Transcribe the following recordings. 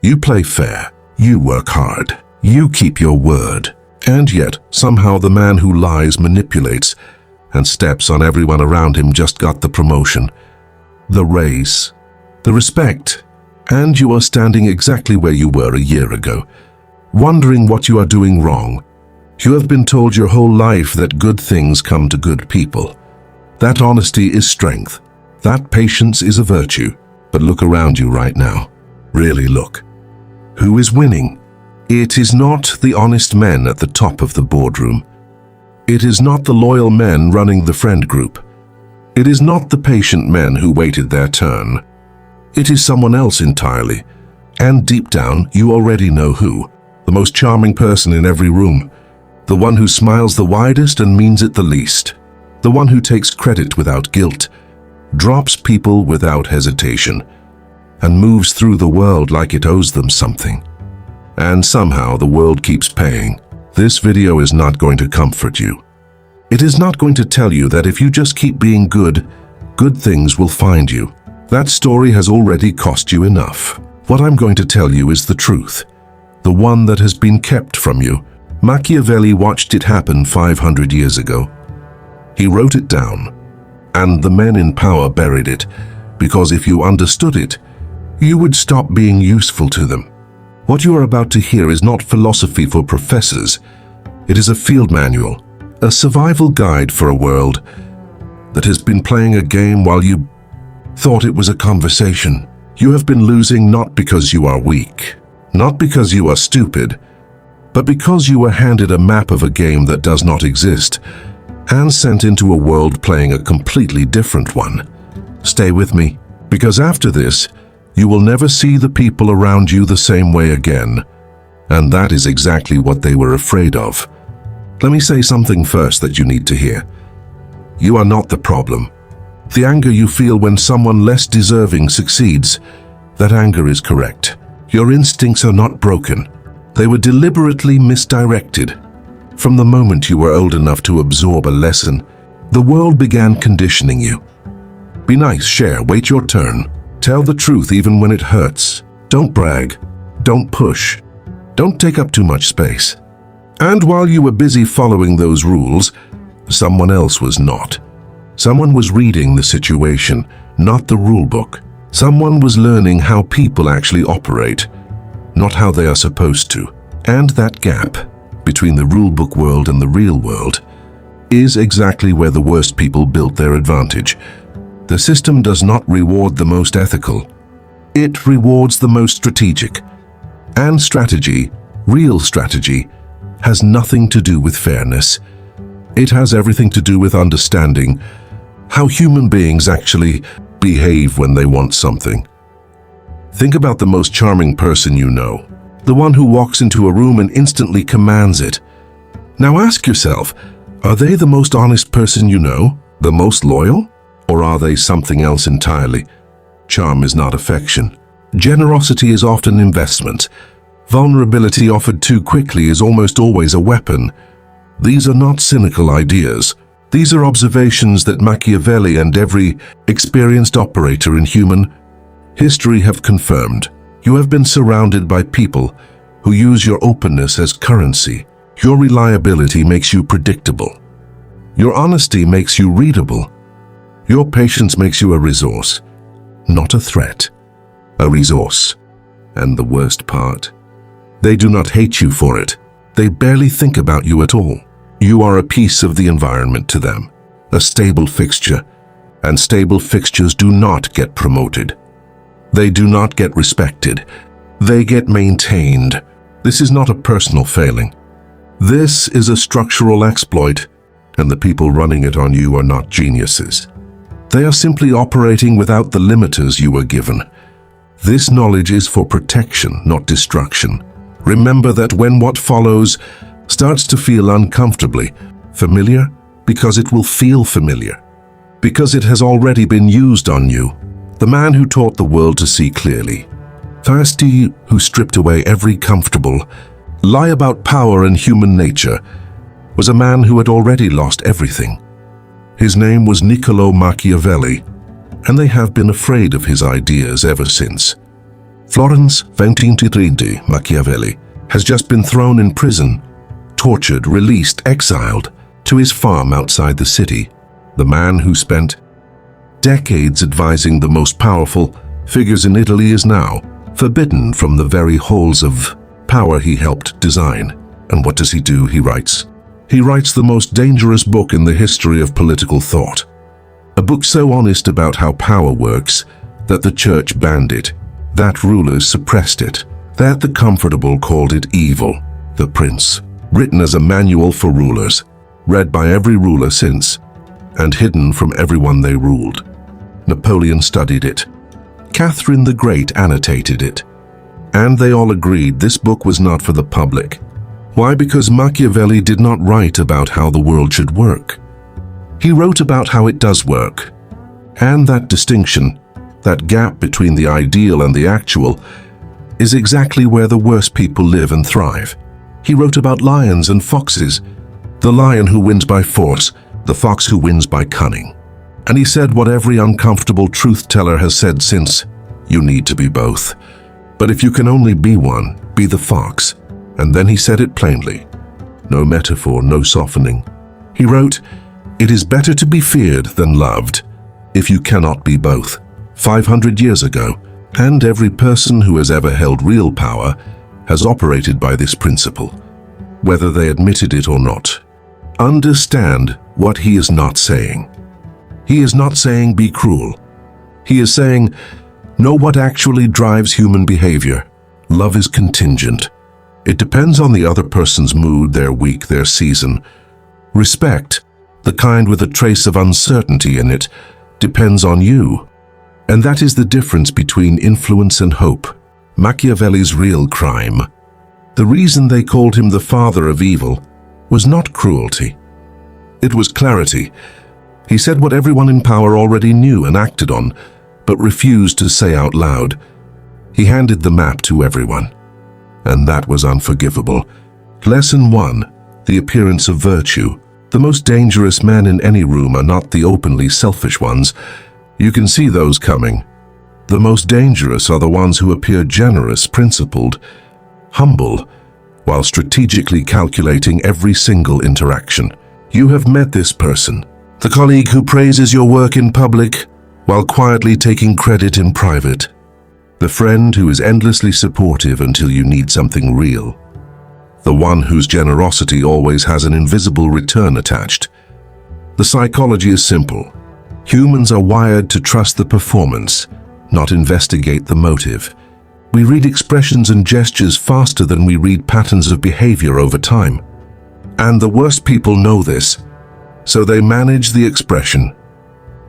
You play fair, you work hard, you keep your word. And yet, somehow the man who lies manipulates and steps on everyone around him just got the promotion, the raise, the respect, and you are standing exactly where you were a year ago, wondering what you are doing wrong. You have been told your whole life that good things come to good people. That honesty is strength. That patience is a virtue. But look around you right now. Really look. Who is winning? It is not the honest men at the top of the boardroom. It is not the loyal men running the friend group. It is not the patient men who waited their turn. It is someone else entirely. And deep down, you already know who. The most charming person in every room. The one who smiles the widest and means it the least. The one who takes credit without guilt, drops people without hesitation, and moves through the world like it owes them something. And somehow the world keeps paying. This video is not going to comfort you. It is not going to tell you that if you just keep being good, good things will find you. That story has already cost you enough. What I'm going to tell you is the truth, the one that has been kept from you. Machiavelli watched it happen 500 years ago. He wrote it down, and the men in power buried it, because if you understood it, you would stop being useful to them. What you are about to hear is not philosophy for professors. It is a field manual, a survival guide for a world that has been playing a game while you thought it was a conversation. You have been losing not because you are weak, not because you are stupid, but because you were handed a map of a game that does not exist and sent into a world playing a completely different one. Stay with me, because after this, you will never see the people around you the same way again. And that is exactly what they were afraid of. Let me say something first that you need to hear. You are not the problem. The anger you feel when someone less deserving succeeds, that anger is correct. Your instincts are not broken. They were deliberately misdirected. From the moment you were old enough to absorb a lesson, the world began conditioning you. Be nice, share, wait your turn. Tell the truth even when it hurts. Don't brag. Don't push. Don't take up too much space. And while you were busy following those rules, someone else was not. Someone was reading the situation, not the rule book. Someone was learning how people actually operate, not how they are supposed to. And that gap between the rulebook world and the real world is exactly where the worst people built their advantage. The system does not reward the most ethical. It rewards the most strategic. And strategy, real strategy, has nothing to do with fairness. It has everything to do with understanding how human beings actually behave when they want something. Think about the most charming person you know, the one who walks into a room and instantly commands it. Now ask yourself, are they the most honest person you know, the most loyal, or are they something else entirely? Charm is not affection. Generosity is often investment. Vulnerability offered too quickly is almost always a weapon. These are not cynical ideas. These are observations that Machiavelli and every experienced operator in human history have confirmed. You have been surrounded by people who use your openness as currency. Your reliability makes you predictable. Your honesty makes you readable. Your patience makes you a resource, not a threat. A resource. And the worst part, they do not hate you for it. They barely think about you at all. You are a piece of the environment to them, a stable fixture, and stable fixtures do not get promoted. They do not get respected. They get maintained. This is not a personal failing. This is a structural exploit, and the people running it on you are not geniuses. They are simply operating without the limiters you were given. This knowledge is for protection, not destruction. Remember that when what follows starts to feel uncomfortably familiar, because it will feel familiar, because it has already been used on you. The man who taught the world to see clearly, thirsty who stripped away every comfortable lie about power and human nature, was a man who had already lost everything. His name was Niccolò Machiavelli, and they have been afraid of his ideas ever since. Florence 2030, Machiavelli, has just been thrown in prison, tortured, released, exiled to his farm outside the city. The man who spent decades advising the most powerful figures in Italy is now forbidden from the very halls of power he helped design. And what does he do? He writes. He writes the most dangerous book in the history of political thought. A book so honest about how power works that the church banned it, that rulers suppressed it, that the comfortable called it evil. The Prince, written as a manual for rulers, read by every ruler since, and hidden from everyone they ruled. Napoleon studied it. Catherine the Great annotated it. And they all agreed this book was not for the public. Why? Because Machiavelli did not write about how the world should work. He wrote about how it does work. And that distinction, that gap between the ideal and the actual, is exactly where the worst people live and thrive. He wrote about lions and foxes, the lion who wins by force, the fox who wins by cunning. And he said what every uncomfortable truth-teller has said since: you need to be both. But if you can only be one, be the fox. And then he said it plainly. No metaphor, no softening. He wrote, "It is better to be feared than loved, if you cannot be both." 500 years ago, and every person who has ever held real power has operated by this principle, whether they admitted it or not. Understand what he is not saying. He is not saying be cruel. He is saying, know what actually drives human behavior. Love is contingent. It depends on the other person's mood, their week, their season. Respect, the kind with a trace of uncertainty in it, depends on you. And that is the difference between influence and hope. Machiavelli's real crime, the reason they called him the father of evil, was not cruelty. It was clarity. He said what everyone in power already knew and acted on, but refused to say out loud. He handed the map to everyone. And that was unforgivable. Lesson 1. The appearance of virtue. The most dangerous men in any room are not the openly selfish ones. You can see those coming. The most dangerous are the ones who appear generous, principled, humble, while strategically calculating every single interaction. You have met this person, the colleague who praises your work in public while quietly taking credit in private. The friend who is endlessly supportive until you need something real. The one whose generosity always has an invisible return attached. The psychology is simple. Humans are wired to trust the performance, not investigate the motive. We read expressions and gestures faster than we read patterns of behavior over time. And the worst people know this, so they manage the expression.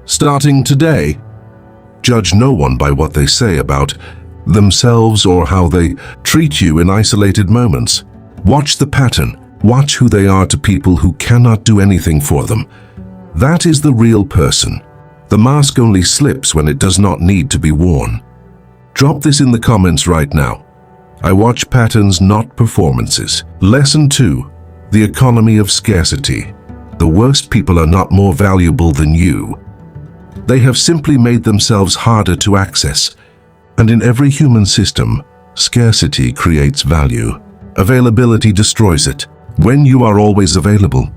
Starting today, judge no one by what they say about themselves or how they treat you in isolated moments. Watch the pattern. Watch who they are to people who cannot do anything for them. That is the real person. The mask only slips when it does not need to be worn. Drop this in the comments right now. I watch patterns, not performances. Lesson 2. The economy of scarcity. The worst people are not more valuable than you. They have simply made themselves harder to access. And in every human system, scarcity creates value. Availability destroys it. When you are always available,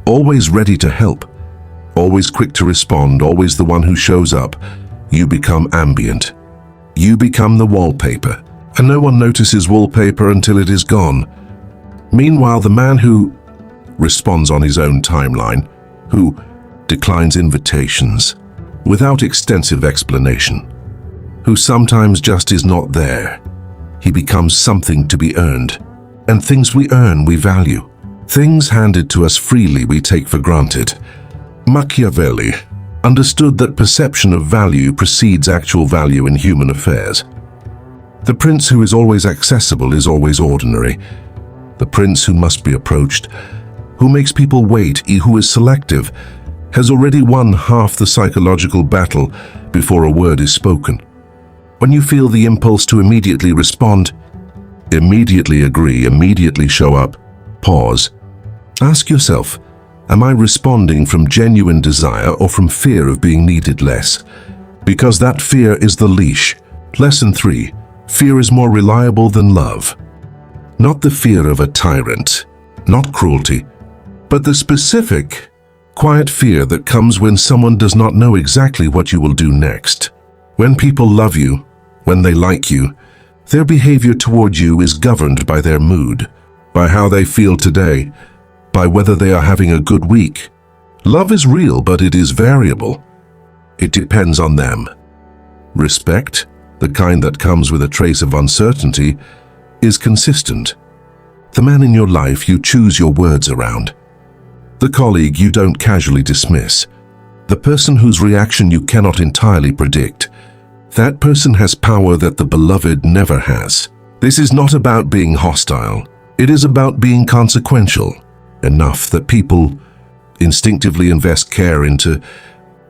always ready to help, always quick to respond, always the one who shows up, you become ambient. You become the wallpaper, and no one notices wallpaper until it is gone. Meanwhile, the man who responds on his own timeline, who declines invitations without extensive explanation, who sometimes just is not there, he becomes something to be earned. And things we earn, we value. Things handed to us freely, we take for granted. Machiavelli understood that perception of value precedes actual value in human affairs. The prince who is always accessible is always ordinary. The prince who must be approached, who makes people wait, who is selective, has already won half the psychological battle before a word is spoken. When you feel the impulse to immediately respond, immediately agree, immediately show up, pause. Ask yourself, am I responding from genuine desire or from fear of being needed less? Because that fear is the leash. Lesson 3. Fear is more reliable than love. Not the fear of a tyrant, not cruelty, but the specific, quiet fear that comes when someone does not know exactly what you will do next. When people love you, when they like you, their behavior toward you is governed by their mood, by how they feel today, by whether they are having a good week. Love is real, but it is variable. It depends on them. Respect, the kind that comes with a trace of uncertainty, is consistent. The man in your life you choose your words around. The colleague you don't casually dismiss. The person whose reaction you cannot entirely predict. That person has power that the beloved never has. This is not about being hostile. It is about being consequential, enough that people instinctively invest care into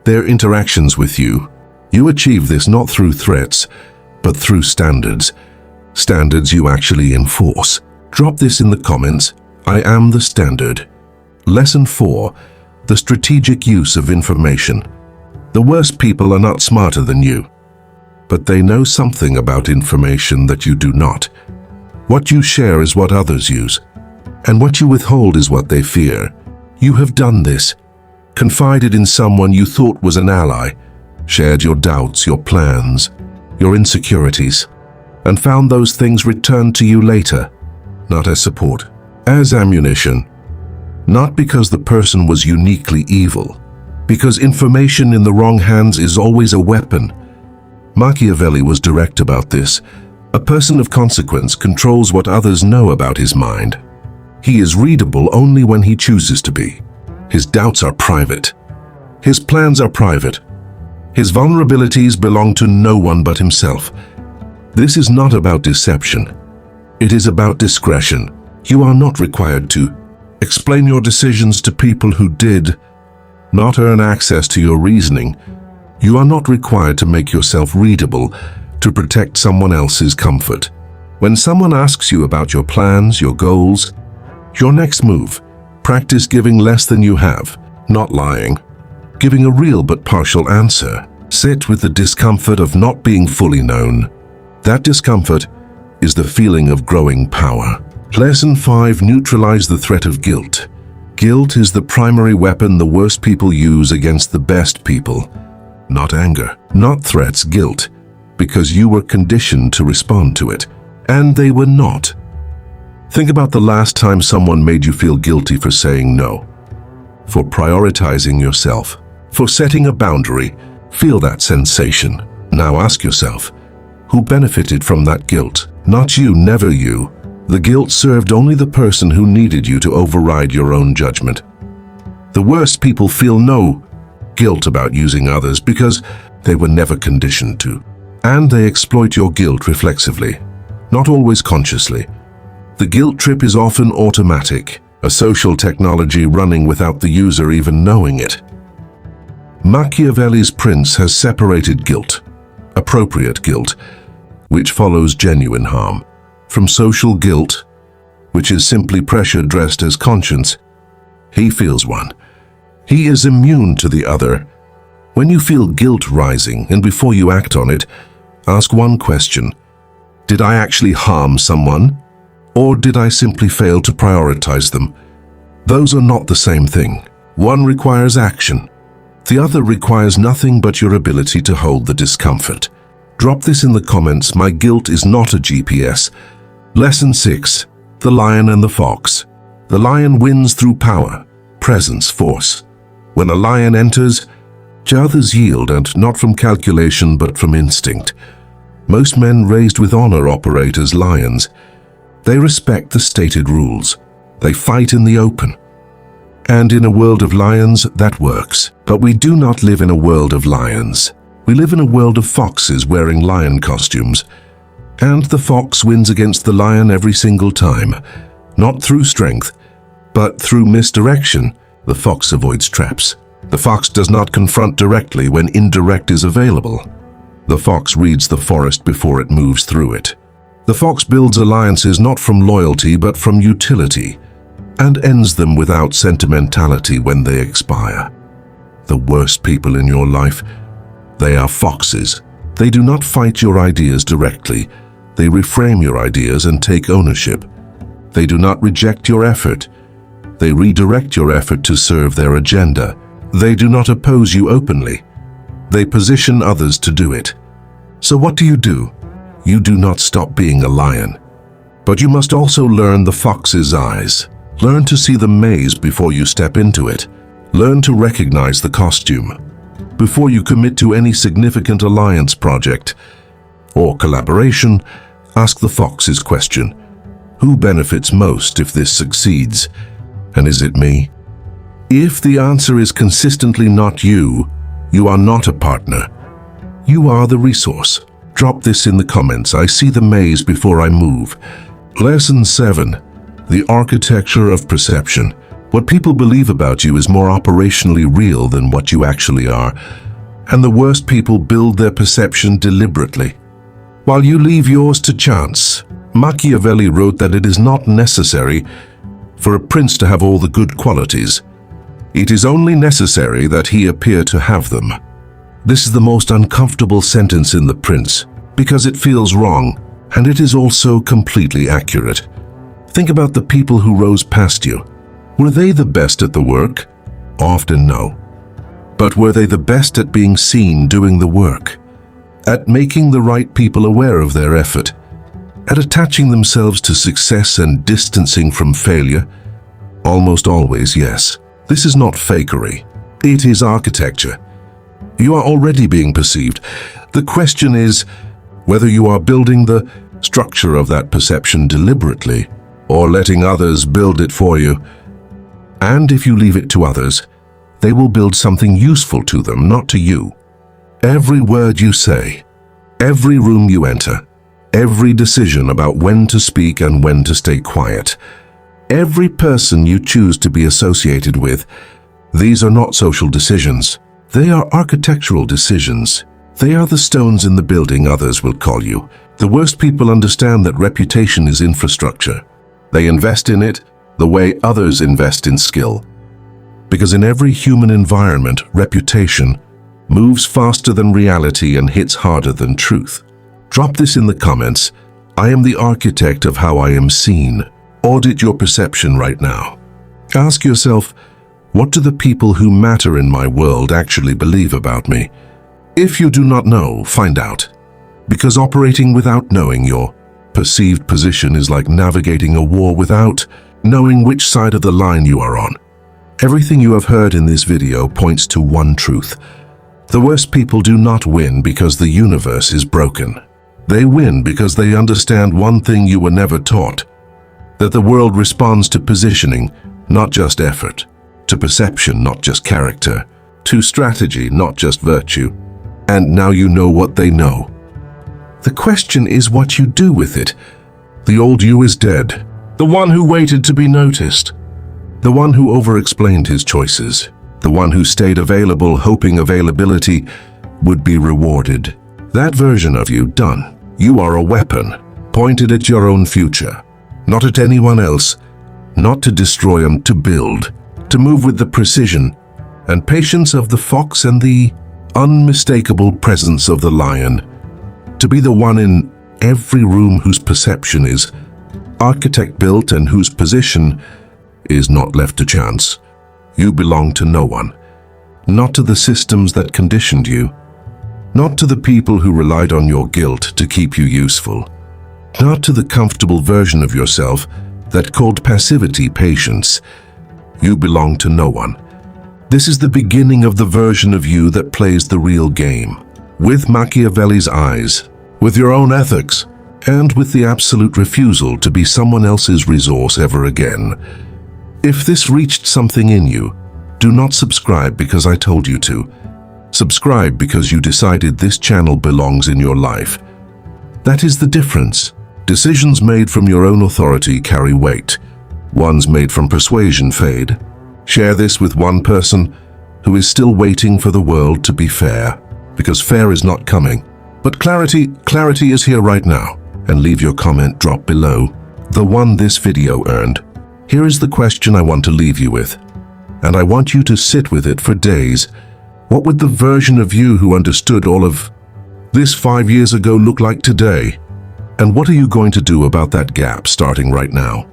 their interactions with you. You achieve this not through threats, but through standards. Standards you actually enforce. Drop this in the comments. I am the standard. Lesson 4. The strategic use of information. The worst people are not smarter than you, but they know something about information that you do not. What you share is what others use, and what you withhold is what they fear. You have done this. Confided in someone you thought was an ally, shared your doubts, your plans, your insecurities, and found those things returned to you later, not as support, as ammunition. Not because the person was uniquely evil, because information in the wrong hands is always a weapon. Machiavelli was direct about this. A person of consequence controls what others know about his mind. He is readable only when he chooses to be. His doubts are private. His plans are private. His vulnerabilities belong to no one but himself. This is not about deception. It is about discretion. You are not required to explain your decisions to people who did not earn access to your reasoning. You are not required to make yourself readable to protect someone else's comfort. When someone asks you about your plans, your goals, your next move, practice giving less than you have, not lying, giving a real but partial answer. Sit with the discomfort of not being fully known. That discomfort is the feeling of growing power. Lesson 5. Neutralize the threat of guilt. Guilt is the primary weapon the worst people use against the best people. Not anger, not threats, guilt, because you were conditioned to respond to it, and they were not. Think about the last time someone made you feel guilty for saying no, for prioritizing yourself, for setting a boundary. Feel that sensation. Now ask yourself, who benefited from that guilt? Not you, never you. The guilt served only the person who needed you to override your own judgment. The worst people feel no guilt about using others because they were never conditioned to. And they exploit your guilt reflexively, not always consciously. The guilt trip is often automatic, a social technology running without the user even knowing it. Machiavelli's prince has separated guilt, appropriate guilt, which follows genuine harm, from social guilt, which is simply pressure dressed as conscience. He feels one. He is immune to the other. When you feel guilt rising, and before you act on it, ask one question. Did I actually harm someone? Or did I simply fail to prioritize them? Those are not the same thing. One requires action. The other requires nothing but your ability to hold the discomfort. Drop this in the comments. My guilt is not a GPS. Lesson 6. The lion and the fox. The lion wins through power, presence, force. When a lion enters, others yield, and not from calculation but from instinct. Most men raised with honor operate as lions. They respect the stated rules. They fight in the open. And in a world of lions, that works. But we do not live in a world of lions. We live in a world of foxes wearing lion costumes. And the fox wins against the lion every single time. Not through strength, but through misdirection. The fox avoids traps. The fox does not confront directly when indirect is available. The fox reads the forest before it moves through it. The fox builds alliances not from loyalty but from utility, and ends them without sentimentality when they expire. The worst people in your life, they are foxes. They do not fight your ideas directly. They reframe your ideas and take ownership. They do not reject your effort. They redirect your effort to serve their agenda. They do not oppose you openly. They position others to do it. So what do? You do not stop being a lion. But you must also learn the fox's eyes. Learn to see the maze before you step into it. Learn to recognize the costume. Before you commit to any significant alliance project or collaboration, ask the fox's question. Who benefits most if this succeeds? And is it me? If the answer is consistently not you, you are not a partner. You are the resource. Drop this in the comments. I see the maze before I move. Lesson 7. The architecture of perception. What people believe about you is more operationally real than what you actually are, and the worst people build their perception deliberately, while you leave yours to chance. Machiavelli wrote that it is not necessary for a prince to have all the good qualities. It is only necessary that he appear to have them. This is the most uncomfortable sentence in The Prince, because it feels wrong, and it is also completely accurate. Think about the people who rose past you. Were they the best at the work? Often no. But were they the best at being seen doing the work? At making the right people aware of their effort? At attaching themselves to success and distancing from failure? Almost always, yes. This is not fakery. It is architecture. You are already being perceived. The question is whether you are building the structure of that perception deliberately or letting others build it for you. And if you leave it to others, they will build something useful to them, not to you. Every word you say, every room you enter, every decision about when to speak and when to stay quiet, every person you choose to be associated with, these are not social decisions. They are architectural decisions. They are the stones in the building others will call you. The worst people understand that reputation is infrastructure. They invest in it the way others invest in skill. Because in every human environment, reputation moves faster than reality and hits harder than truth. Drop this in the comments. I am the architect of how I am seen. Audit your perception right now. Ask yourself, what do the people who matter in my world actually believe about me? If you do not know, find out. Because operating without knowing your perceived position is like navigating a war without knowing which side of the line you are on. Everything you have heard in this video points to one truth. The worst people do not win because the universe is broken. They win because they understand one thing you were never taught, that the world responds to positioning, not just effort, to perception, not just character, to strategy, not just virtue. And now you know what they know. The question is what you do with it. The old you is dead. The one who waited to be noticed. The one who over-explained his choices. The one who stayed available hoping availability would be rewarded. That version of you, done. You are a weapon, pointed at your own future. Not at anyone else. Not to destroy them, to build. To move with the precision and patience of the fox and the unmistakable presence of the lion. To be the one in every room whose perception is architect-built and whose position is not left to chance. You belong to no one. Not to the systems that conditioned you. Not to the people who relied on your guilt to keep you useful. Not to the comfortable version of yourself that called passivity patience. You belong to no one. This is the beginning of the version of you that plays the real game. With Machiavelli's eyes, with your own ethics, and with the absolute refusal to be someone else's resource ever again. If this reached something in you, do not subscribe because I told you to. Subscribe because you decided this channel belongs in your life. That is the difference. Decisions made from your own authority carry weight. Ones made from persuasion fade. Share this with one person who is still waiting for the world to be fair, because fair is not coming. But clarity is here right now. And leave your comment drop below, the one this video earned. Here is the question I want to leave you with, and I want you to sit with it for days. What would the version of you who understood all of this 5 years ago look like today? And what are you going to do about that gap starting right now?